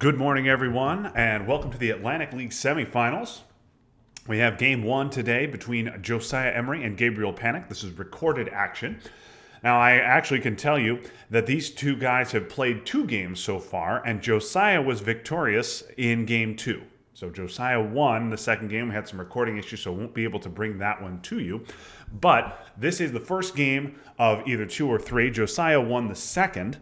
Good morning, everyone, and welcome to the Atlantic League Semifinals. We have game one today between Josiah Emery and Gabriel Panek. This is recorded action. Now, I actually can tell you that these two guys have played two games so far, and Josiah was victorious in game two. So Josiah won the second game. We had some recording issues, so I won't be able to bring that one to you. But this is the first game of either two or three. Josiah won the second.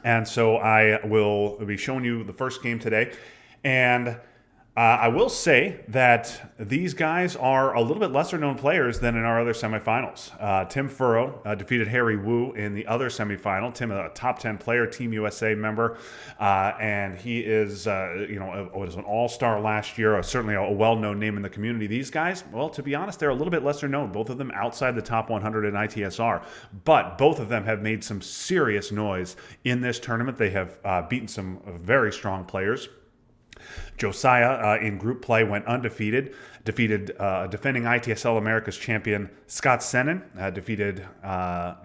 And so I will be showing you the first game today. And I will say that these guys are a little bit lesser known players than in our other semifinals. Tim Furrow defeated Harry Wu in the other semifinal. Tim, a top 10 player, Team USA member, and he is, was an all-star last year, certainly a well-known name in the community. These guys, well, to be honest, they're a little bit lesser known, both of them outside the top 100 in ITSR, but both of them have made some serious noise in this tournament. They have beaten some very strong players. Josiah in group play went undefeated, defeated defending ITSL America's champion Scott Senin, defeated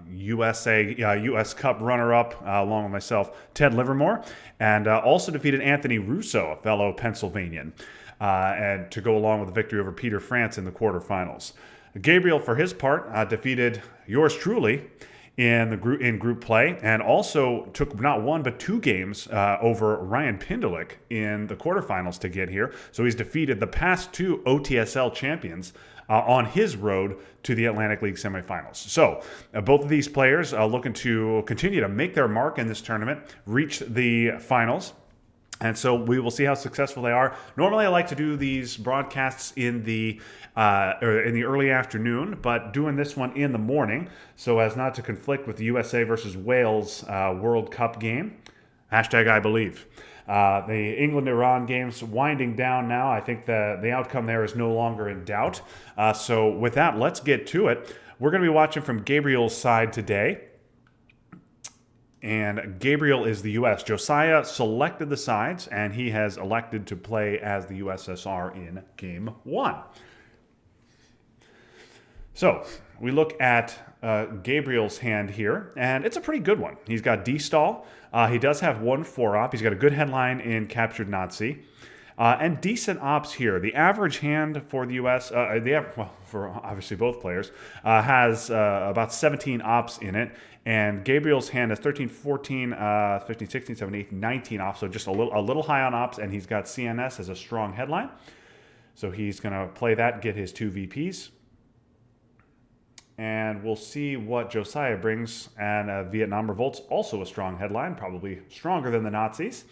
U.S. Cup runner-up, along with myself, Ted Livermore, and also defeated Anthony Russo, a fellow Pennsylvanian, and to go along with the victory over Peter France in the quarterfinals. Gabriel, for his part, defeated yours truly in group play, and also took not one but two games over Ryan Pindelik in the quarterfinals to get here. So he's defeated the past two OTSL champions on his road to the Atlantic League semifinals. So both of these players are looking to continue to make their mark in this tournament, reach the finals. And so we will see how successful they are. Normally, I like to do these broadcasts in the early afternoon, but doing this one in the morning so as not to conflict with the USA versus Wales World Cup game. Hashtag I believe. The England-Iran game's winding down now. I think the outcome there is no longer in doubt. So with that, let's get to it. We're going to be watching from Gabriel's side today. And Gabriel is the U.S. Josiah selected the sides, and he has elected to play as the USSR in Game 1. So we look at Gabriel's hand here, and it's a pretty good one. He's got D-stall. He does have one 4-op. He's got a good headline in Captured Nazi. And decent ops here. The average hand for the U.S., for obviously both players, has about 17 ops in it. And Gabriel's hand has 13, 14, 15, 16, 17, 18, 19 ops, so just a little high on ops, and he's got CNS as a strong headline. So he's going to play that, get his two VPs. And we'll see what Josiah brings. And Vietnam Revolt's also a strong headline, probably stronger than the Nazis.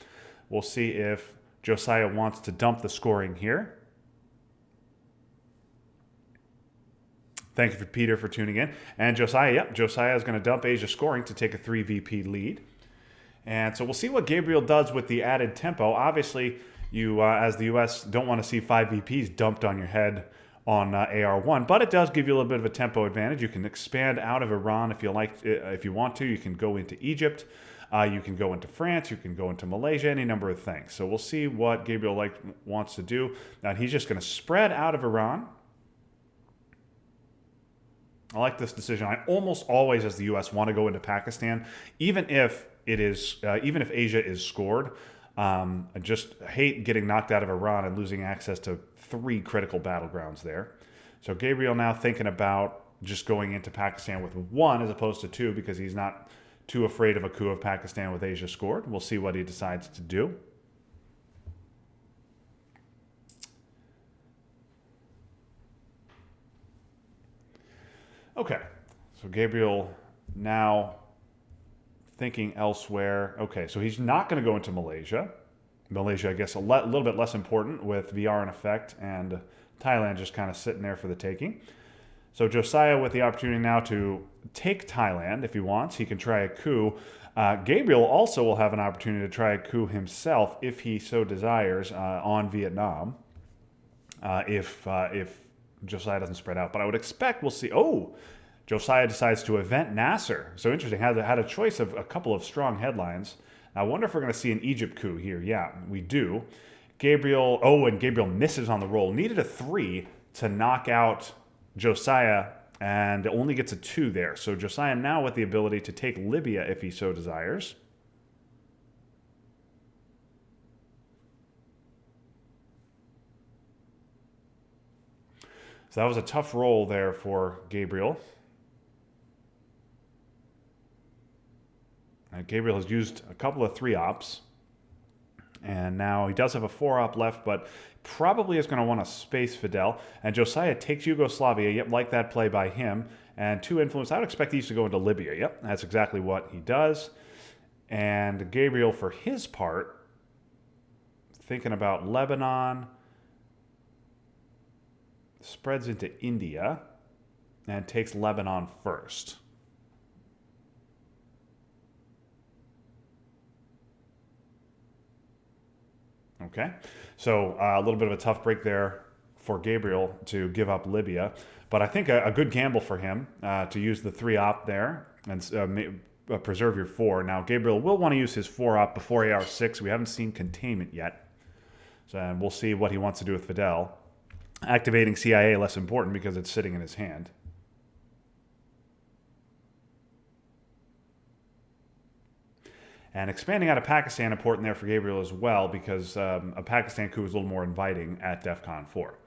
We'll see if Josiah wants to dump the scoring here. Thank you for Peter for tuning in. And Josiah is going to dump Asia scoring to take a 3 VP lead. And so we'll see what Gabriel does with the added tempo. Obviously, you, as the U.S., don't want to see 5 VPs dumped on your head on AR1, but it does give you a little bit of a tempo advantage. You can expand out of Iran if you want to. You can go into Egypt. You can go into France, you can go into Malaysia, any number of things. So we'll see what Gabriel wants to do. And he's just going to spread out of Iran. I like this decision. I almost always, as the U.S., want to go into Pakistan, even if Asia is scored. I just hate getting knocked out of Iran and losing access to 3 critical battlegrounds there. So Gabriel now thinking about just going into Pakistan with 1 as opposed to 2 because he's not too afraid of a coup of Pakistan with Asia scored. We'll see what he decides to do. Okay, so Gabriel now thinking elsewhere. Okay, so he's not going to go into Malaysia. Malaysia, I guess, a little bit less important with VR in effect, and Thailand just kind of sitting there for the taking. So Josiah with the opportunity now to take Thailand if he wants. He can try a coup. Gabriel also will have an opportunity to try a coup himself if he so desires on Vietnam. If Josiah doesn't spread out. But I would expect we'll see. Oh, Josiah decides to event Nasser. So interesting. Had a choice of a couple of strong headlines. I wonder if we're going to see an Egypt coup here. Yeah, we do. Gabriel. Oh, and Gabriel misses on the roll. Needed a 3 to knock out Josiah, and only gets a 2 there. So Josiah now with the ability to take Libya if he so desires. So that was a tough roll there for Gabriel. Gabriel has used a couple of 3-ops. And now he does have a 4-op left, but probably is going to want to space Fidel. And Josiah takes Yugoslavia. Yep, like that play by him. And 2 influence. I would expect these to go into Libya. Yep, that's exactly what he does. And Gabriel, for his part, thinking about Lebanon, spreads into India and takes Lebanon first. Okay, so a little bit of a tough break there for Gabriel to give up Libya, but I think a good gamble for him to use the 3-op there and preserve your 4. Now Gabriel will want to use his 4-op before AR6. We haven't seen containment yet, so we'll see what he wants to do with Fidel. Activating CIA less important because it's sitting in his hand. And expanding out of Pakistan important there for Gabriel as well because a Pakistan coup is a little more inviting at DEFCON 4.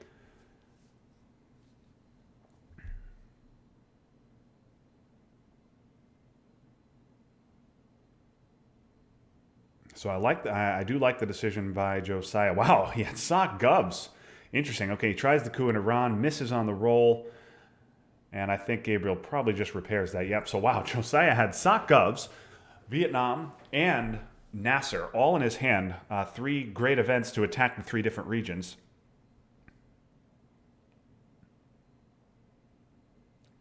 So I do like the decision by Josiah. Wow, he had sock Gubs. Interesting. Okay, he tries the coup in Iran, misses on the roll, and I think Gabriel probably just repairs that. Yep, so wow, Josiah had sock Gubs, Vietnam, and Nasser all in his hand. 3 great events to attack the 3 different regions.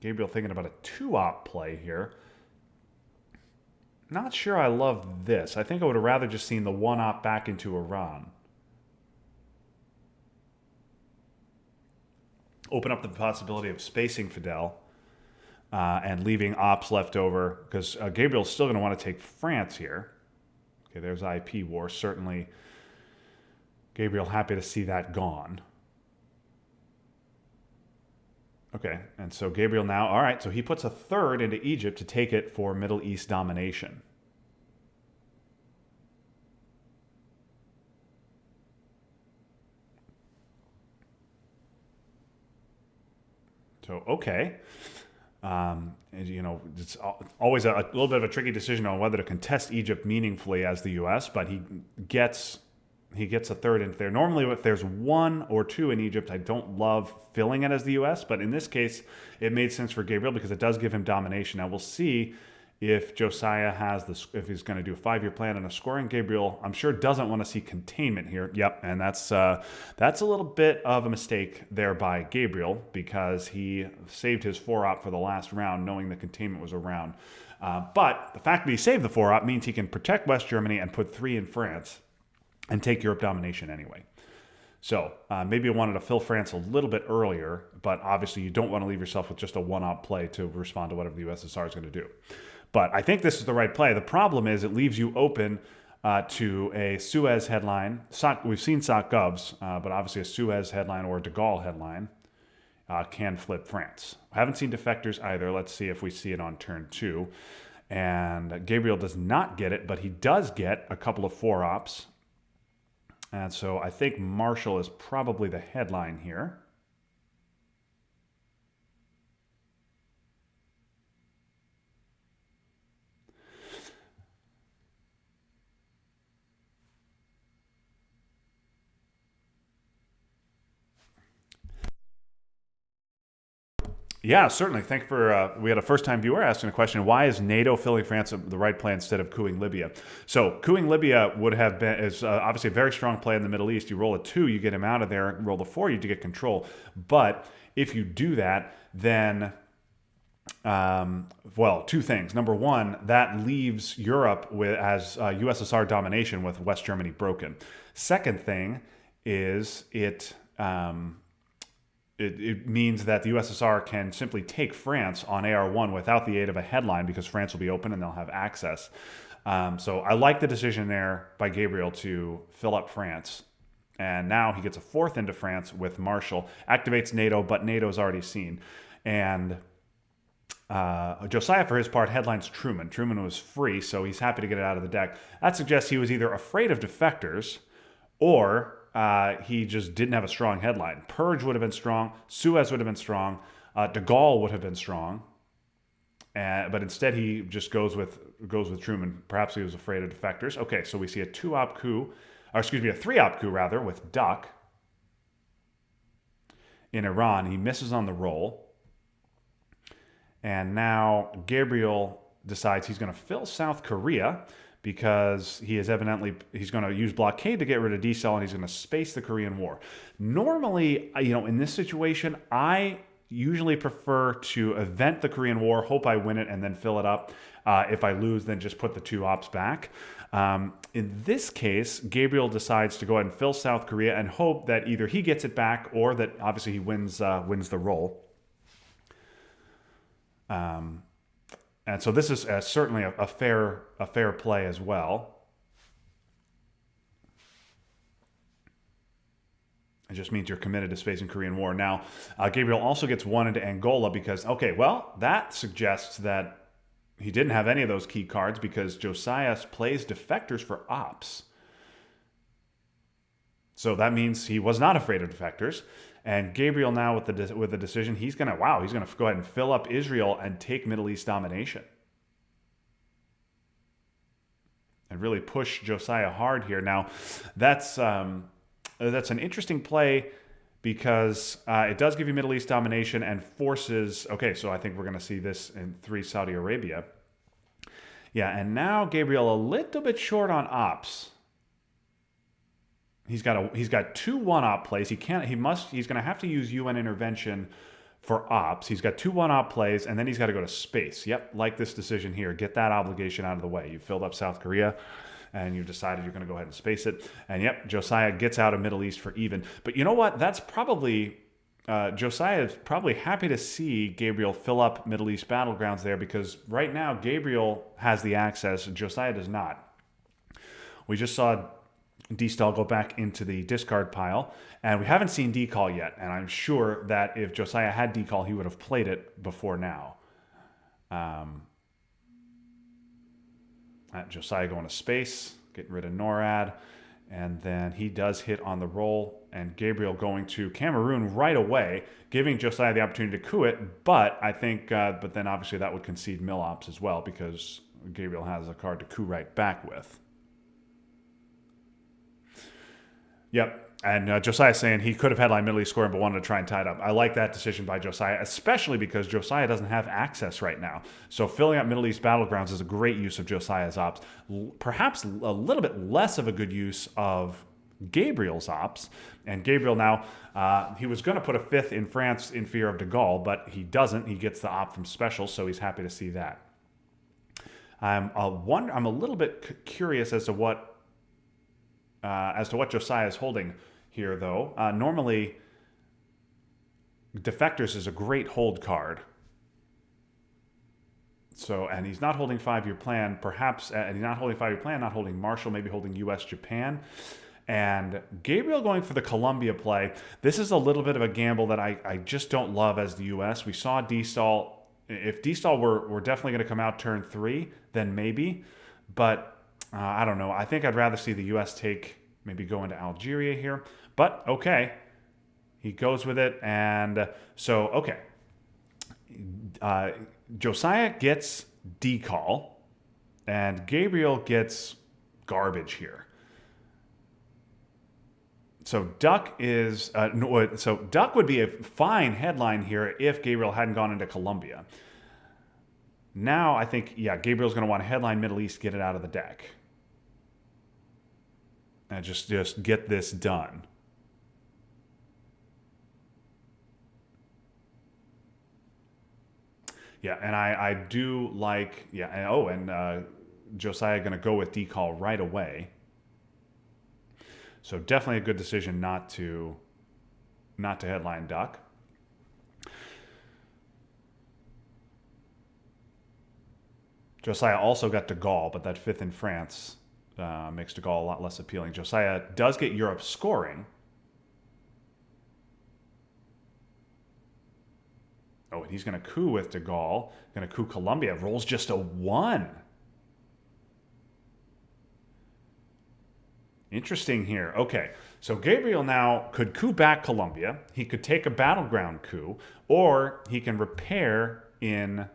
Gabriel thinking about a 2-op play here. Not sure I love this. I think I would have rather just seen the 1-op back into Iran. Open up the possibility of spacing Fidel and leaving ops left over because Gabriel's still going to want to take France here. Okay, there's IP war. Certainly, Gabriel happy to see that gone. Okay, and so Gabriel now, all right, so he puts a 3rd into Egypt to take it for Middle East domination. So, okay. You know, it's always a little bit of a tricky decision on whether to contest Egypt meaningfully as the U.S., but he gets a 3rd into there. Normally, if there's 1 or 2 in Egypt, I don't love filling it as the U.S., but in this case, it made sense for Gabriel because it does give him domination. Now, we'll see if Josiah has this, if he's going to do a 5-year plan and a scoring. Gabriel, I'm sure, doesn't want to see containment here. Yep, and that's a little bit of a mistake there by Gabriel because he saved his 4-op for the last round, knowing the containment was around. But the fact that he saved the 4-op means he can protect West Germany and put 3 in France and take Europe domination anyway. So maybe you wanted to fill France a little bit earlier, but obviously you don't want to leave yourself with just a 1-op play to respond to whatever the USSR is going to do. But I think this is the right play. The problem is it leaves you open to a Suez headline. We've seen Sock Govs, but obviously a Suez headline or a de Gaulle headline can flip France. I haven't seen defectors either. Let's see if we see it on turn 2. And Gabriel does not get it, but he does get a couple of 4-ops. And so I think Marshall is probably the headline here. Yeah, certainly. Thank you for. We had a first-time viewer asking a question: why is NATO filling France the right play instead of coupping Libya? So, coupping Libya would have been is obviously a very strong play in the Middle East. You roll a 2, you get him out of there. Roll the 4, you get control. But if you do that, then well, 2 things. Number 1, that leaves Europe with as USSR domination with West Germany broken. Second thing is it means that the USSR can simply take France on AR1 without the aid of a headline because France will be open and they'll have access. So I like the decision there by Gabriel to fill up France. And now he gets a 4th into France with Marshall. Activates NATO, but NATO's already seen. And Josiah, for his part, headlines Truman. Truman was free, so he's happy to get it out of the deck. That suggests he was either afraid of defectors or he just didn't have a strong headline. Purge would have been strong. Suez would have been strong. De Gaulle would have been strong. But instead, he just goes with Truman. Perhaps he was afraid of defectors. Okay, so we see a 2-op coup, or excuse me, a 3-op coup rather, with Duck in Iran. He misses on the roll. And now Gabriel decides he's going to fill South Korea because he's going to use blockade to get rid of D-Cell, and he's going to space the Korean War. Normally, in this situation, I usually prefer to event the Korean War, hope I win it, and then fill it up. If I lose, then just put the 2 ops back. In this case, Gabriel decides to go ahead and fill South Korea and hope that either he gets it back or that obviously he wins the roll. And so this is certainly a fair play as well. It just means you're committed to spacing Korean War. Now, Gabriel also gets one into Angola because, okay, well, that suggests that he didn't have any of those key cards because Josiah plays defectors for ops. So that means he was not afraid of defectors. And Gabriel now with the decision, he's going to go ahead and fill up Israel and take Middle East domination. And really push Josiah hard here. Now, that's an interesting play because it does give you Middle East domination and forces... Okay, so I think we're going to see this in 3 Saudi Arabia. Yeah, and now Gabriel a little bit short on ops. He's got 2 1-op plays. He's going to have to use UN intervention for ops. He's got 2 1-op plays, and then he's got to go to space. Yep, like this decision here. Get that obligation out of the way. You filled up South Korea, and you've decided you're going to go ahead and space it. And yep, Josiah gets out of Middle East for even. But you know what? That's probably... Josiah is probably happy to see Gabriel fill up Middle East battlegrounds there because right now Gabriel has the access and Josiah does not. We just saw D-Stall go back into the discard pile, and we haven't seen D-Call yet, and I'm sure that if Josiah had D-Call, he would have played it before now. Josiah going to space, getting rid of NORAD, and then he does hit on the roll, and Gabriel going to Cameroon right away, giving Josiah the opportunity to coup it, but I think, but then obviously that would concede Mill-Ops as well, because Gabriel has a card to coup right back with. Yep, and Josiah saying he could have headlined Middle East scoring but wanted to try and tie it up. I like that decision by Josiah, especially because Josiah doesn't have access right now. So filling up Middle East battlegrounds is a great use of Josiah's ops. Perhaps a little bit less of a good use of Gabriel's ops. And Gabriel now, he was going to put a 5th in France in fear of de Gaulle, but he doesn't. He gets the op from special, so he's happy to see that. I'm a little bit curious as to what Josiah is holding here, though. Normally, Defectors is a great hold card. So, and he's not holding 5-year plan, perhaps, and he's not holding 5-year plan, not holding Marshall, maybe holding U.S., Japan. And Gabriel going for the Colombia play. This is a little bit of a gamble that I just don't love as the U.S. We saw D-Stall. If D-Stall were definitely going to come out turn 3, then maybe. But I don't know. I think I'd rather see the U.S. maybe go into Algeria here. But, okay. He goes with it. And so, okay. Josiah gets D-Call. And Gabriel gets garbage here. So Duck is... so Duck would be a fine headline here if Gabriel hadn't gone into Colombia. Now, I think, yeah, Gabriel's going to want to headline Middle East, get it out of the deck. And just get this done. Yeah, and I do like... Yeah, and Josiah going to go with D-Call right away. So definitely a good decision not to headline Duck. Josiah also got de Gaulle, but that 5th in France makes de Gaulle a lot less appealing. Josiah does get Europe scoring. Oh, and he's going to coup with de Gaulle. Going to coup Colombia. Rolls just a 1. Interesting here. Okay, so Gabriel now could coup back Colombia. He could take a battleground coup, or he can repair in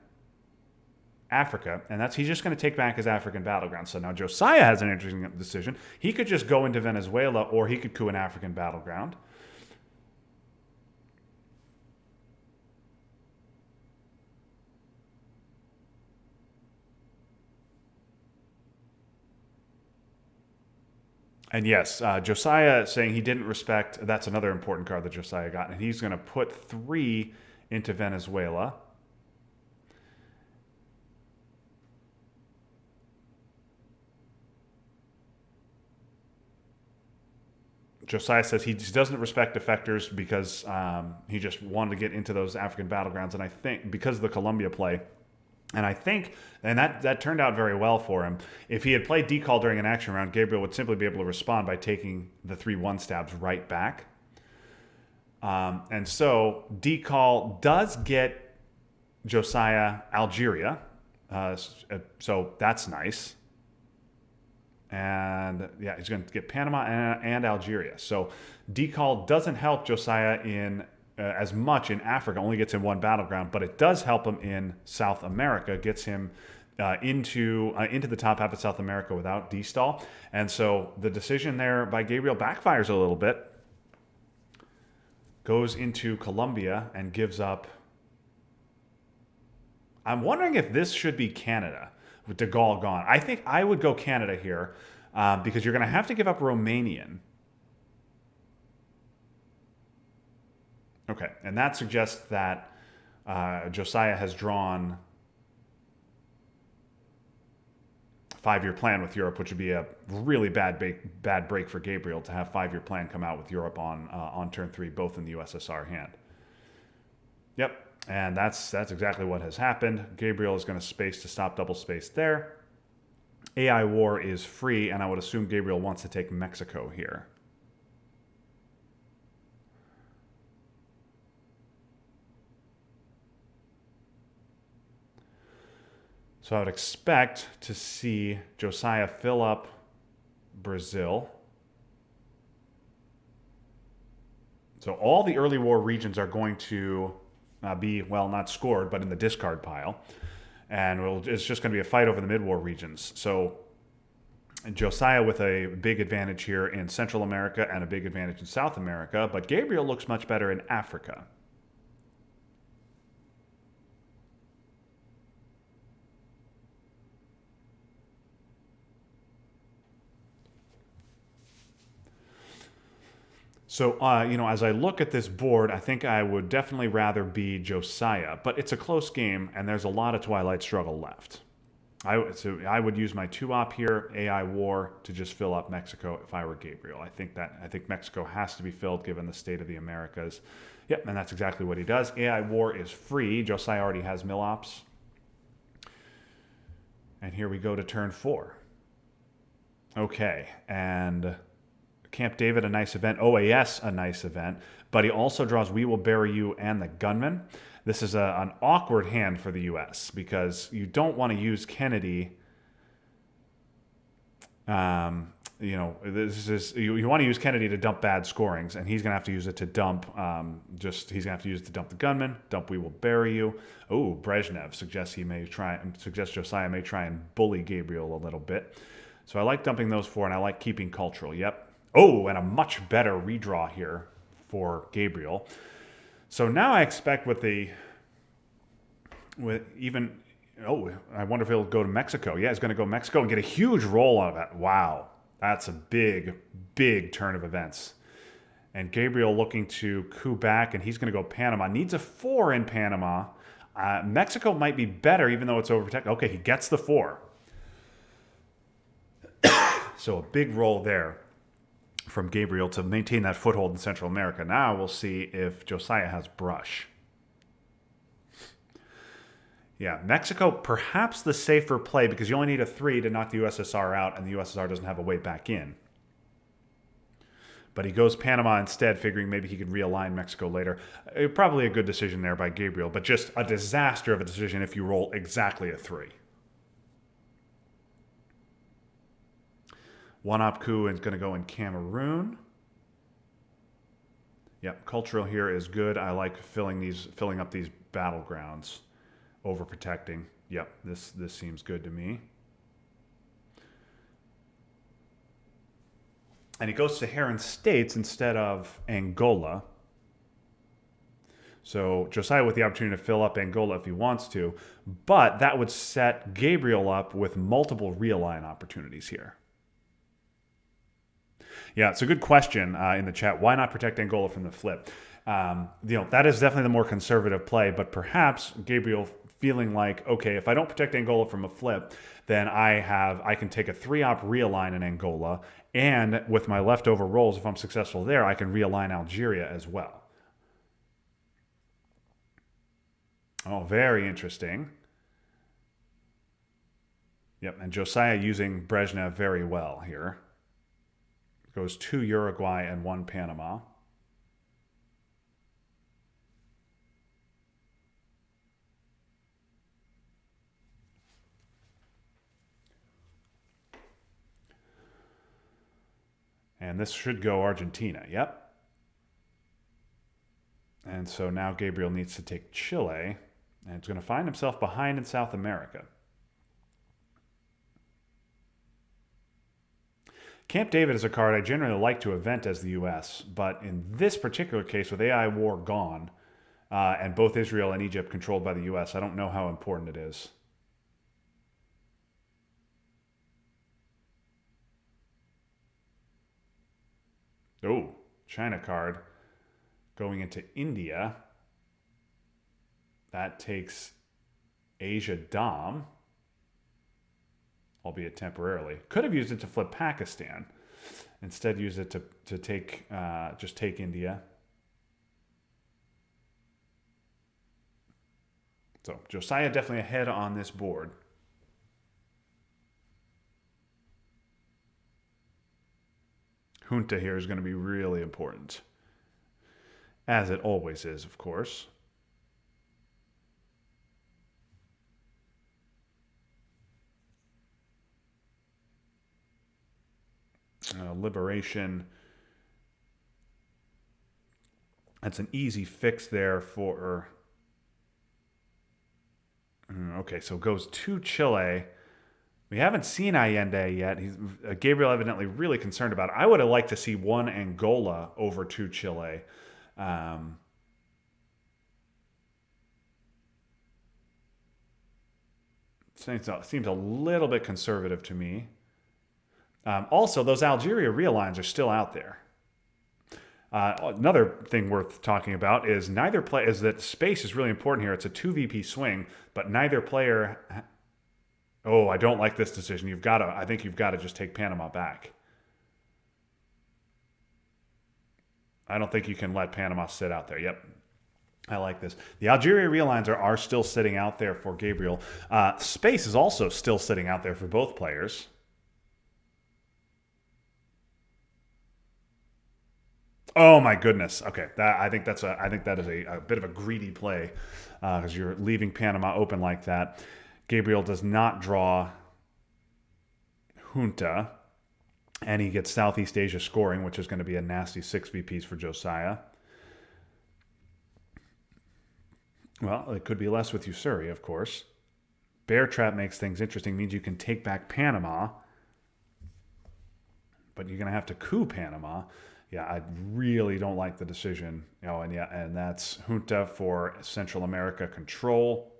Africa, and he's just going to take back his African battleground. So now Josiah has an interesting decision. He could just go into Venezuela, or he could coup an African battleground. And yes, Josiah saying he didn't respect, that's another important card that Josiah got, and he's going to put 3 into Venezuela. Josiah says he doesn't respect defectors because he just wanted to get into those African battlegrounds. And I think because of the Colombia play, and I think, and that turned out very well for him. If he had played decall during an action round, Gabriel would simply be able to respond by taking the 3 1-stabs right back. And so decall does get Josiah Algeria. So that's nice. And yeah, he's going to get Panama and Algeria. So decall doesn't help Josiah in as much in Africa, only gets him 1 battleground, but it does help him in South America, gets him into the top half of South America without D-stall. And so the decision there by Gabriel backfires a little bit, goes into Colombia and gives up. I'm wondering if this should be Canada with De Gaulle gone. I think I would go Canada here because you're going to have to give up Romanian. Okay, and that suggests that Josiah has drawn a 5-year plan with Europe, which would be a really bad break for Gabriel to have 5-year plan come out with Europe on turn 3, both in the USSR hand. Yep. And that's exactly what has happened. Gabriel is going to space to stop double space there. AI war is free, and I would assume Gabriel wants to take Mexico here. So I would expect to see Josiah fill up Brazil. So all the early war regions are going to be, well, not scored, but in the discard pile. And it's just going to be a fight over the mid-war regions. So Josiah with a big advantage here in Central America and a big advantage in South America, but Gabriel looks much better in Africa. So, as I look at this board, I think I would definitely rather be Josiah. But it's a close game, and there's a lot of Twilight Struggle left. I would use my 2-op here, AI War, to just fill up Mexico if I were Gabriel. I think Mexico has to be filled given the state of the Americas. Yep, and that's exactly what he does. AI War is free. Josiah already has Mill-Ops. And here we go to turn 4. Okay, and Camp David, a nice event. OAS, a nice event. But he also draws We Will Bury You and the Gunman. This is an awkward hand for the U.S. because you don't want to use Kennedy. You want to use Kennedy to dump bad scorings, and he's going to have to use it to dump. He's going to have to use it to dump the Gunman, dump We Will Bury You. Oh, Brezhnev suggests Josiah may try and bully Gabriel a little bit. So I like dumping those 4, and I like keeping Cultural. Yep. Oh, and a much better redraw here for Gabriel. So now I expect I wonder if he'll go to Mexico. Yeah, he's going to go Mexico and get a huge roll out of that. Wow, that's a big, big turn of events. And Gabriel looking to coup back, and he's going to go Panama. Needs a 4 in Panama. Mexico might be better, even though it's overprotected. Okay, he gets the 4. So a big roll there from Gabriel to maintain that foothold in Central America. Now we'll see if Josiah has brush. Yeah, Mexico, perhaps the safer play because you only need a 3 to knock the USSR out, and the USSR doesn't have a way back in. But he goes Panama instead, figuring maybe he could realign Mexico later. Probably a good decision there by Gabriel, but just a disaster of a decision if you roll exactly a 3. One op coup is going to go in Cameroon. Yep, cultural here is good. I like filling up these battlegrounds, overprotecting. Yep, this seems good to me. And he goes to Heron States instead of Angola. So Josiah with the opportunity to fill up Angola if he wants to, but that would set Gabriel up with multiple realign opportunities here. Yeah, it's a good question in the chat. Why not protect Angola from the flip? That is definitely the more conservative play, but perhaps Gabriel feeling like, okay, if I don't protect Angola from a flip, then I can take a 3-op realign in Angola, and with my leftover rolls, if I'm successful there, I can realign Algeria as well. Oh, very interesting. Yep, and Josiah using Brezhnev very well here. Goes 2 Uruguay and 1 Panama. And this should go Argentina. Yep. And so now Gabriel needs to take Chile, and it's going to find himself behind in South America. Camp David is a card I generally like to event as the U.S., but in this particular case, with AI war gone, and both Israel and Egypt controlled by the U.S., I don't know how important it is. Oh, China card going into India. That takes Asia Dom, albeit temporarily. Could have used it to flip Pakistan. Instead, use it to take just take India. So Josiah definitely ahead on this board. Junta here is going to be really important, as it always is, of course. Liberation. That's an easy fix there for. Okay, so goes to Chile. We haven't seen Allende yet. Gabriel evidently really concerned about it. I would have liked to see 1 Angola over 2 Chile. Seems a little bit conservative to me. Also, those Algeria realigns are still out there. Another thing worth talking about is is that space is really important here. It's a 2 VP swing, but neither player. Oh, I don't like this decision. I think you've got to just take Panama back. I don't think you can let Panama sit out there. Yep. I like this. The Algeria realigns are still sitting out there for Gabriel. Space is also still sitting out there for both players. Oh my goodness. Okay, I think that is a bit of a greedy play because you're leaving Panama open like that. Gabriel does not draw Junta, and he gets Southeast Asia scoring, which is going to be a nasty 6 VPs for Josiah. Well, it could be less with Usuri, of course. Bear Trap makes things interesting, means you can take back Panama, but you're going to have to coup Panama. Yeah, I really don't like the decision. And that's Junta for Central America control.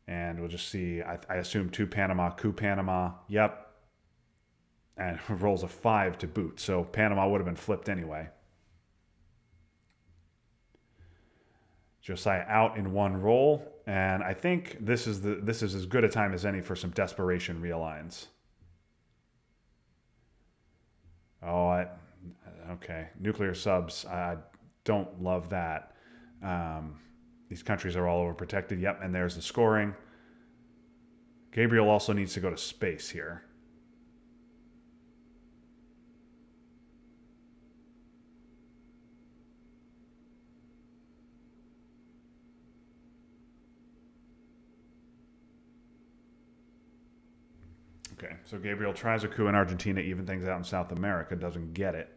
And we'll just see. I assume 2 Panama, coup Panama. Yep. And rolls a 5 to boot. So Panama would have been flipped anyway. Josiah out in 1 roll, and I think this is as good a time as any for some desperation realigns. Oh, okay. Nuclear subs. I don't love that. These countries are all overprotected. Yep, and there's the scoring. Gabriel also needs to go to space here. Okay, so Gabriel tries a coup in Argentina, even things out in South America, doesn't get it.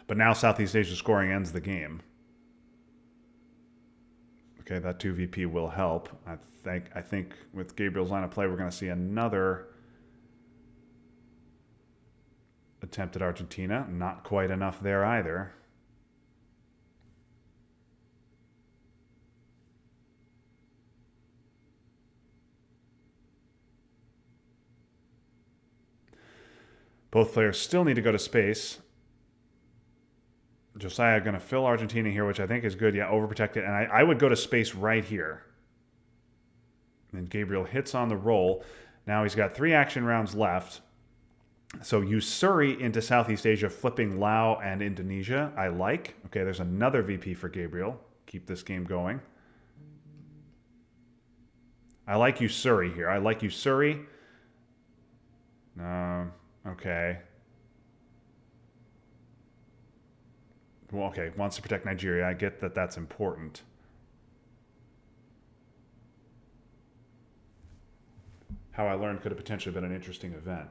But now Southeast Asia scoring ends the game. Okay, that 2 VP will help. I think with Gabriel's line of play, we're going to see another attempt at Argentina. Not quite enough there either. Both players still need to go to space. Josiah going to fill Argentina here, which I think is good. Yeah, overprotected. And I would go to space right here. And Gabriel hits on the roll. Now he's got 3 action rounds left. So Usuri into Southeast Asia, flipping Laos and Indonesia. I like. Okay, there's another VP for Gabriel. Keep this game going. I like Usuri here. I like Usuri. Okay. Well, okay, wants to protect Nigeria. I get that that's important. How I learned could have potentially been an interesting event.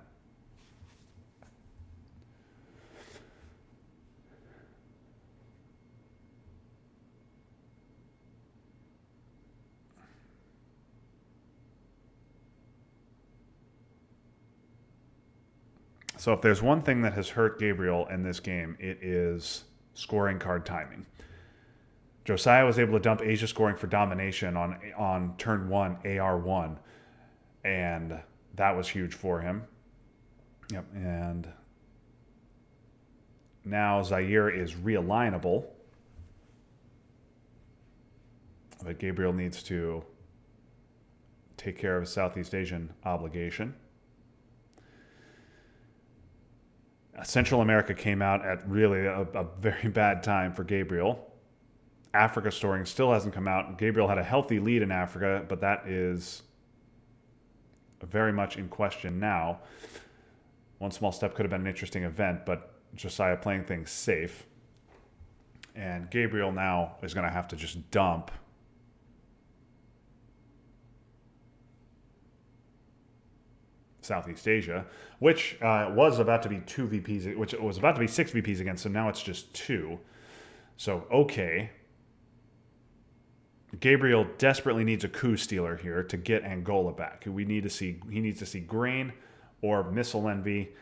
So if there's one thing that has hurt Gabriel in this game, it is scoring card timing. Josiah was able to dump Asia scoring for domination on turn 1, AR1, and that was huge for him. Yep, and now Zaire is realignable, but Gabriel needs to take care of his Southeast Asian obligation. Central America came out at really a very bad time for Gabriel. Africa storing still hasn't come out. Gabriel had a healthy lead in Africa, but that is very much in question now. One small step could have been an interesting event, but Josiah playing things safe. And Gabriel now is going to have to just dump Southeast Asia, which was about to be 2 VPs, which was about to be 6 VPs again, so now it's just 2. So, okay. Gabriel desperately needs a coup stealer here to get Angola back. He needs to see grain or missile envy,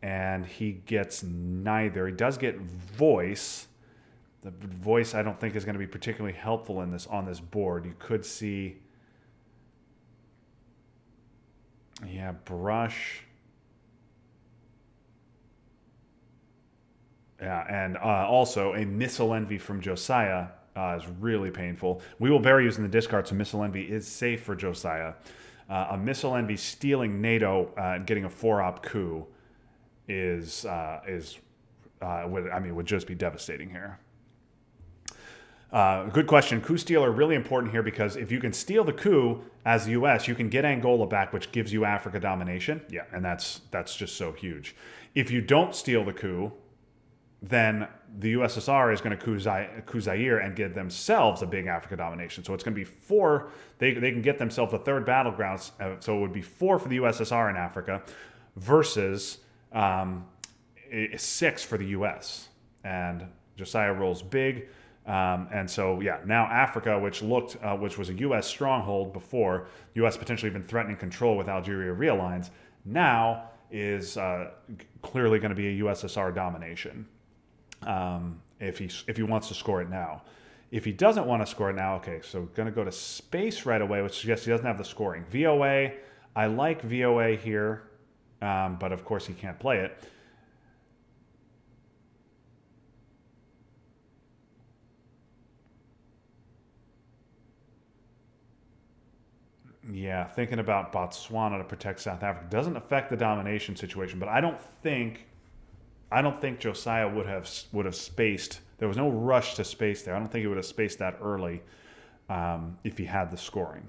and he gets neither. He does get voice. The voice I don't think is going to be particularly helpful in this on this board. You could see, yeah, brush. Yeah, and also a missile envy from Josiah is really painful. We will bury using the discard, so missile envy is safe for Josiah. A missile envy stealing NATO and getting a 4-op coup would just be devastating here. Good question. Coup stealer really important here because if you can steal the coup as the U.S., you can get Angola back, which gives you Africa domination. Yeah, and that's just so huge. If you don't steal the coup, then the USSR is going to coup Zaire and give themselves a big Africa domination. So it's going to be 4. They can get themselves a third battleground. So it would be 4 for the USSR in Africa versus 6 for the US. And Josiah rolls big. And so, yeah, now Africa, which was a U.S. stronghold before, U.S. potentially even threatening control with Algeria realigns, now is clearly going to be a USSR domination. If he wants to score it now. If he doesn't want to score it now, okay, so going to go to space right away, which suggests he doesn't have the scoring. VOA, I like VOA here, but of course he can't play it. Yeah, thinking about Botswana to protect South Africa doesn't affect the domination situation, but I don't think Josiah would have spaced. There was no rush to space there. I don't think he would have spaced that early if he had the scoring.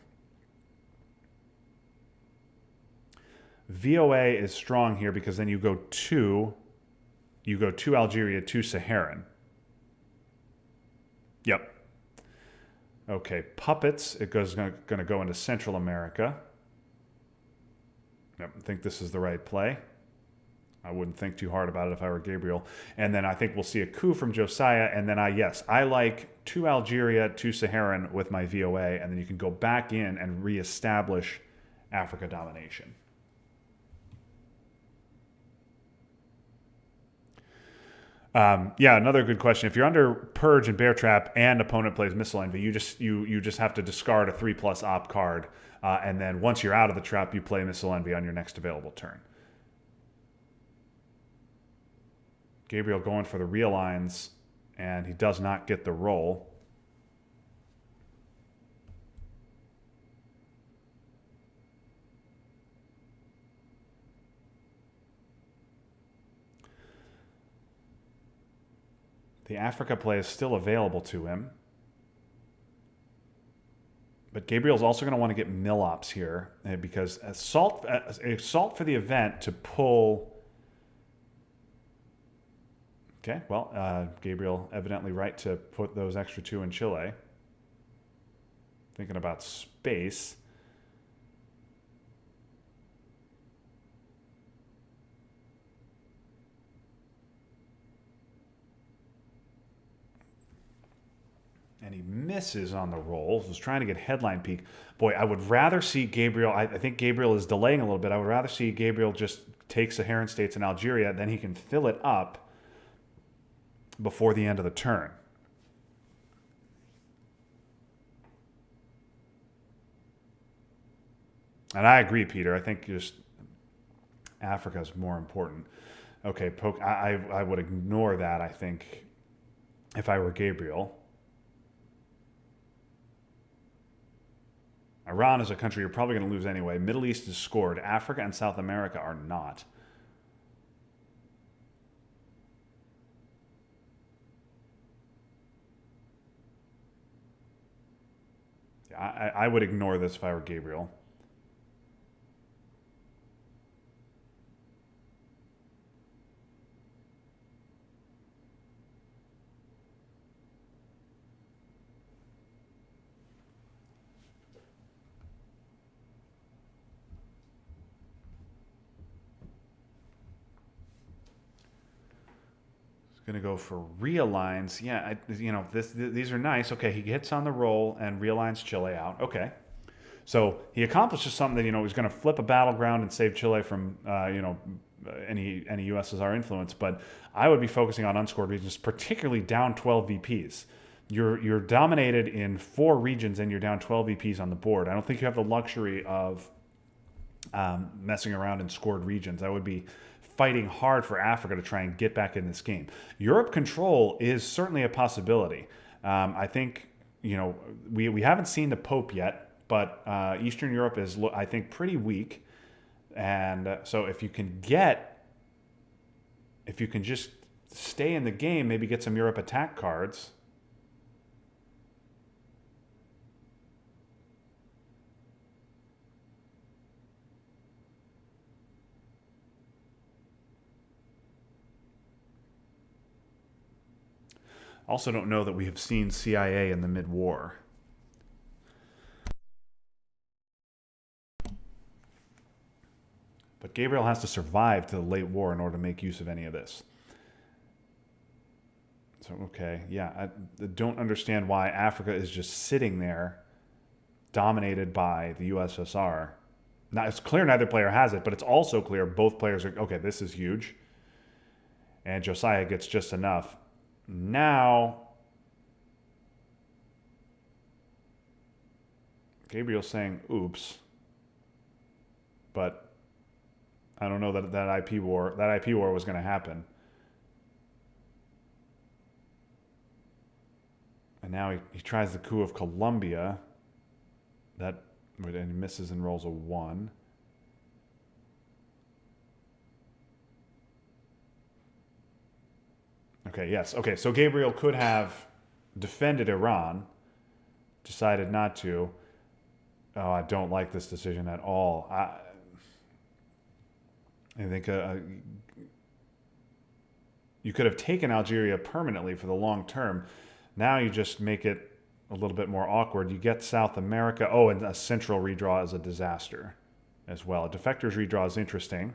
VOA is strong here because then you go to Algeria, to Saharan. Yep. Okay, puppets. It goes going to go into Central America. Yep, I think this is the right play. I wouldn't think too hard about it if I were Gabriel. And then I think we'll see a coup from Josiah. And then I like 2 Algeria, 2 Saharan with my VOA. And then you can go back in and reestablish Africa domination. Yeah, another good question. If you're under purge and bear trap and opponent plays missile envy, you just have to discard a 3+ op card, and then once you're out of the trap, you play missile envy on your next available turn. Gabriel going for the realigns, and he does not get the roll. The Africa play is still available to him. But Gabriel's also going to want to get mill ops here because assault for the event to pull. Okay, well, Gabriel evidently right to put those extra 2 in Chile. Thinking about space. And he misses on the roll. Was trying to get headline peak. Boy, I would rather see Gabriel. I think Gabriel is delaying a little bit. I would rather see Gabriel just take Saharan states in Algeria. Then he can fill it up before the end of the turn. And I agree, Peter. I think just Africa is more important. Okay, I would ignore that, I think, if I were Gabriel. Iran is a country you're probably going to lose anyway. Middle East is scored. Africa and South America are not. I would ignore this if I were Gabriel. Going to go for realigns. Yeah, these are nice. Okay, he hits on the roll and realigns Chile out. Okay. So he accomplishes something that, he's going to flip a battleground and save Chile from, any USSR influence. But I would be focusing on unscored regions, particularly down 12 VPs. You're dominated in 4 regions and you're down 12 VPs on the board. I don't think you have the luxury of messing around in scored regions. I would be fighting hard for Africa to try and get back in this game. Europe control is certainly a possibility. I think, we haven't seen the Pope yet, but Eastern Europe is, I think, pretty weak. And so if you can just stay in the game, maybe get some Europe attack cards. Also don't know that we have seen CIA in the mid-war. But Gabriel has to survive to the late war in order to make use of any of this. So, okay, yeah, I don't understand why Africa is just sitting there dominated by the USSR. Now, it's clear neither player has it, but it's also clear both players are, okay, this is huge. And Josiah gets just enough. Now, Gabriel's saying, oops. But I don't know that IP war was going to happen. And now he tries the coup of Colombia. And he misses and rolls a 1. Okay, yes. Okay, so Gabriel could have defended Iran, decided not to. Oh, I don't like this decision at all. I think you could have taken Algeria permanently for the long term. Now you just make it a little bit more awkward. You get South America. Oh, and a central redraw is a disaster. as well. A defectors redraw is interesting.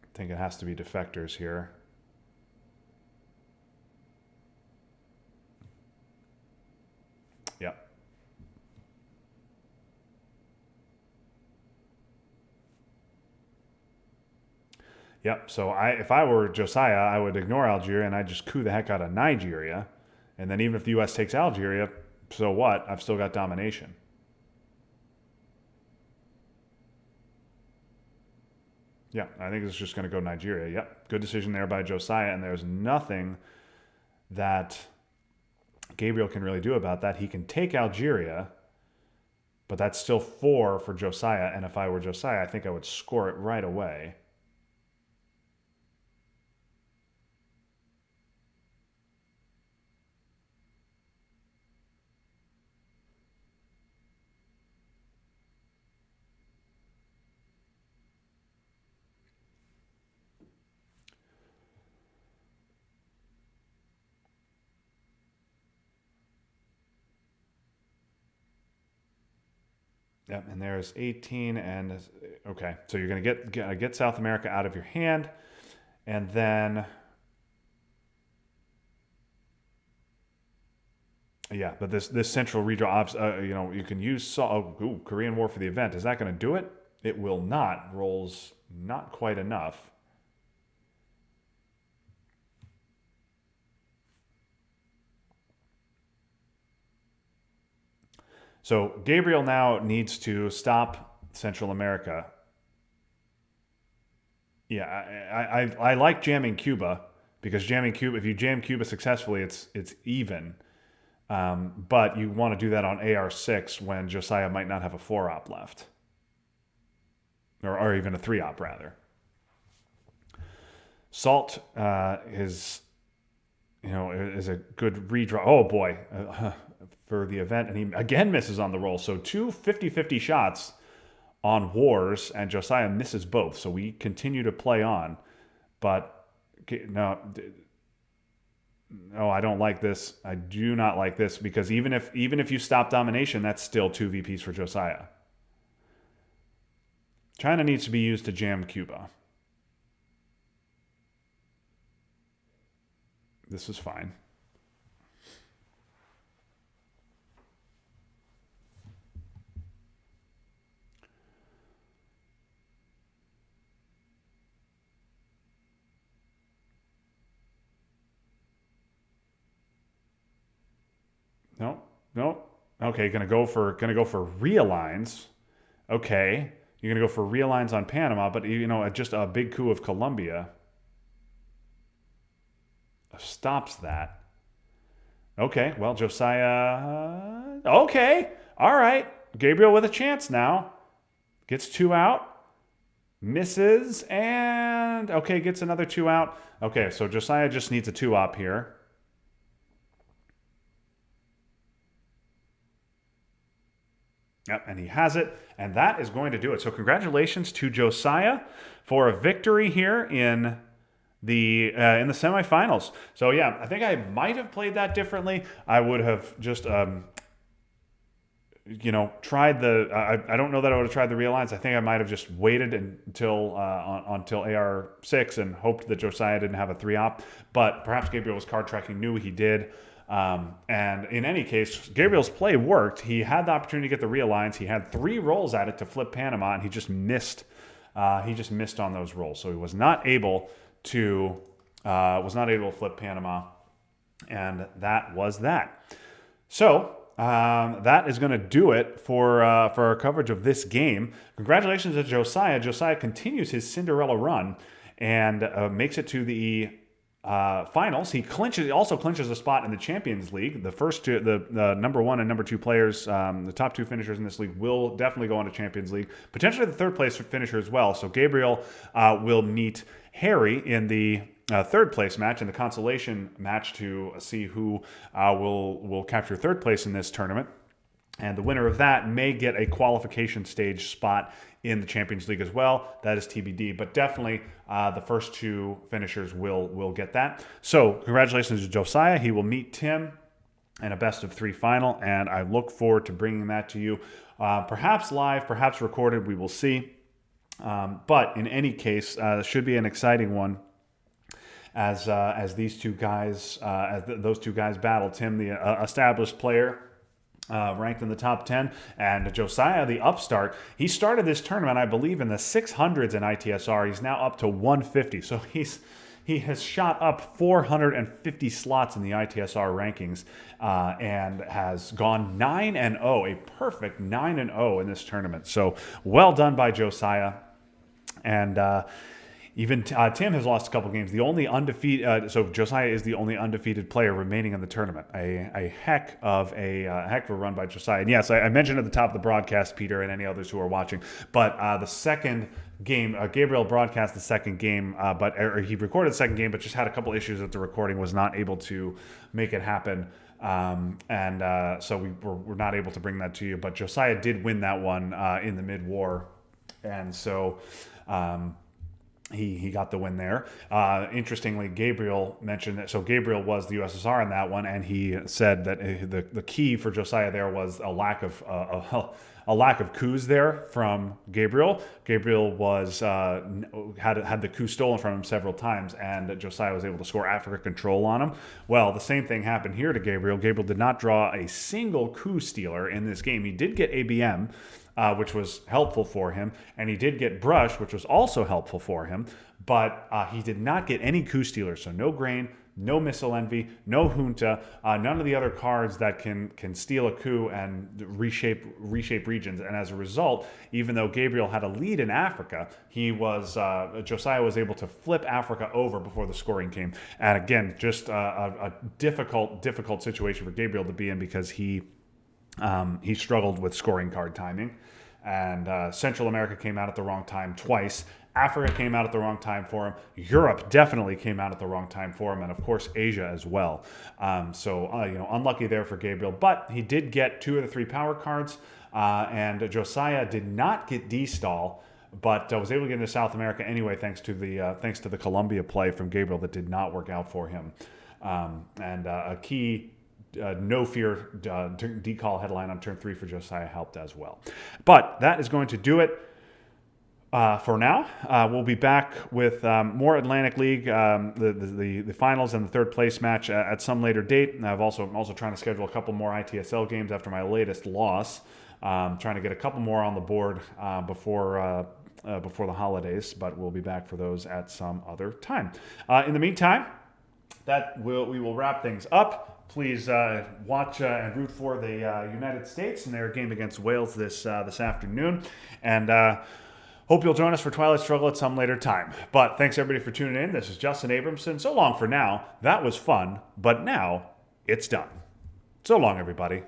I think it has to be defectors here. Yep. Yep. So if I were Josiah, I would ignore Algeria and I'd just coup the heck out of Nigeria. And then even if the U.S. takes Algeria, so what? I've still got domination. Yeah, I think it's just going to go Nigeria. Yep. Good decision there by Josiah. And there's nothing that Gabriel can really do about that. He can take Algeria, but that's still 4 for Josiah. And if I were Josiah, I think I would score it right away. Yep, and there's 18, and okay, so you're going to get South America out of your hand, and then yeah, but this central redraw, you can use Korean War for the event. Is that going to do it? It will not. Rolls not quite enough. So Gabriel now needs to stop Central America. Yeah, I like jamming Cuba because jamming Cuba, if you jam Cuba successfully, it's even. But you want to do that on AR6 when Josiah might not have a 4-op left, or even a 3-op rather. Salt is a good redraw. Oh boy, for the event, and he again misses on the roll. So 2 50-50 shots on wars, and Josiah misses both. So we continue to play on, but no, I don't like this. I do not like this because even if you stop domination, that's still 2 VPs for Josiah. China needs to be used to jam Cuba. This is fine. No. Okay, gonna go for realigns. Okay, you're gonna go for realigns on Panama, but just a big coup of Colombia stops that. Okay, well, Josiah. Okay, all right. Gabriel with a chance now. Gets 2 out. Misses, and okay, gets another 2 out. Okay, so Josiah just needs a 2-op here. Yep, and he has it, and that is going to do it. So congratulations to Josiah for a victory here in the semifinals. So yeah, I think I might have played that differently. I would have just tried the. I don't know that I would have tried the realigns. I think I might have just waited until AR6 and hoped that Josiah didn't have a 3-op. But perhaps Gabriel was card tracking, knew he did. And in any case, Gabriel's play worked. He had the opportunity to get the realigns. He had 3 rolls at it to flip Panama, and he just missed. He just missed on those rolls, so he was not able to flip Panama, and that was that. So that is going to do it for our coverage of this game. Congratulations to Josiah. Josiah continues his Cinderella run and makes it to the finals. He also clinches a spot in the Champions League. The first two, the number 1 and number 2 players, the top 2 finishers in this league will definitely go on to Champions League. Potentially the 3rd place finisher as well. So Gabriel will meet Harry in the 3rd place match, in the consolation match, to see who will capture 3rd place in this tournament. And the winner of that may get a qualification stage spot in the Champions League as well. That is TBD, but definitely the first 2 finishers will get that. So congratulations to Josiah. He will meet Tim and a best-of-3 final, and I look forward to bringing that to you, perhaps live, perhaps recorded. We will see. But in any case, should be an exciting one as these two guys, those two guys battle. Tim, the established player, ranked in the top 10, and Josiah, the upstart. He started this tournament, I believe, in the 600s in ITSR. He's now up to 150, so he has shot up 450 slots in the ITSR rankings, and has gone 9-0, a perfect 9-0 in this tournament. So well done by Josiah. And even Tim has lost a couple games. The only undefeated, so Josiah is the only undefeated player remaining in the tournament. A heck of a run by Josiah. And yes, I mentioned at the top of the broadcast, Peter, and any others who are watching, but the second game, Gabriel broadcast the second game, or he recorded the second game, but just had a couple issues with the recording, was not able to make it happen. So we're not able to bring that to you. But Josiah did win that one in the mid-war, and so he got the win there. Interestingly, Gabriel mentioned that. So Gabriel was the USSR in that one, and he said that the key for Josiah there was a lack of coups there from Gabriel. Gabriel was had the coup stolen from him several times, and Josiah was able to score Africa control on him. Well, the same thing happened here to Gabriel. Gabriel did not draw a single coup stealer in this game. He did get ABM, which was helpful for him, and he did get Brush, which was also helpful for him, but he did not get any coup stealers, so no grain, no missile envy, no junta, none of the other cards that can steal a coup and reshape regions. And as a result, even though Gabriel had a lead in Africa, Josiah was able to flip Africa over before the scoring came. And again, just a difficult situation for Gabriel to be in, because he struggled with scoring card timing, and Central America came out at the wrong time twice. Africa came out at the wrong time for him. Europe definitely came out at the wrong time for him, and of course Asia as well. Unlucky there for Gabriel, but he did get 2 of the 3 power cards, and Josiah did not get D-stall, but was able to get into South America anyway, thanks to the Colombia play from Gabriel that did not work out for him, and a key. No fear decall headline on turn 3 for Josiah helped as well. But that is going to do it for now. We'll be back with more Atlantic League, the finals and the third place match at some later date. And I'm also trying to schedule a couple more ITSL games after my latest loss. Trying to get a couple more on the board before the holidays, but we'll be back for those at some other time. In the meantime, we will wrap things up. Please watch and root for the United States in their game against Wales this afternoon. And hope you'll join us for Twilight Struggle at some later time. But thanks everybody for tuning in. This is Justin Abramson. So long for now. That was fun, but now it's done. So long, everybody.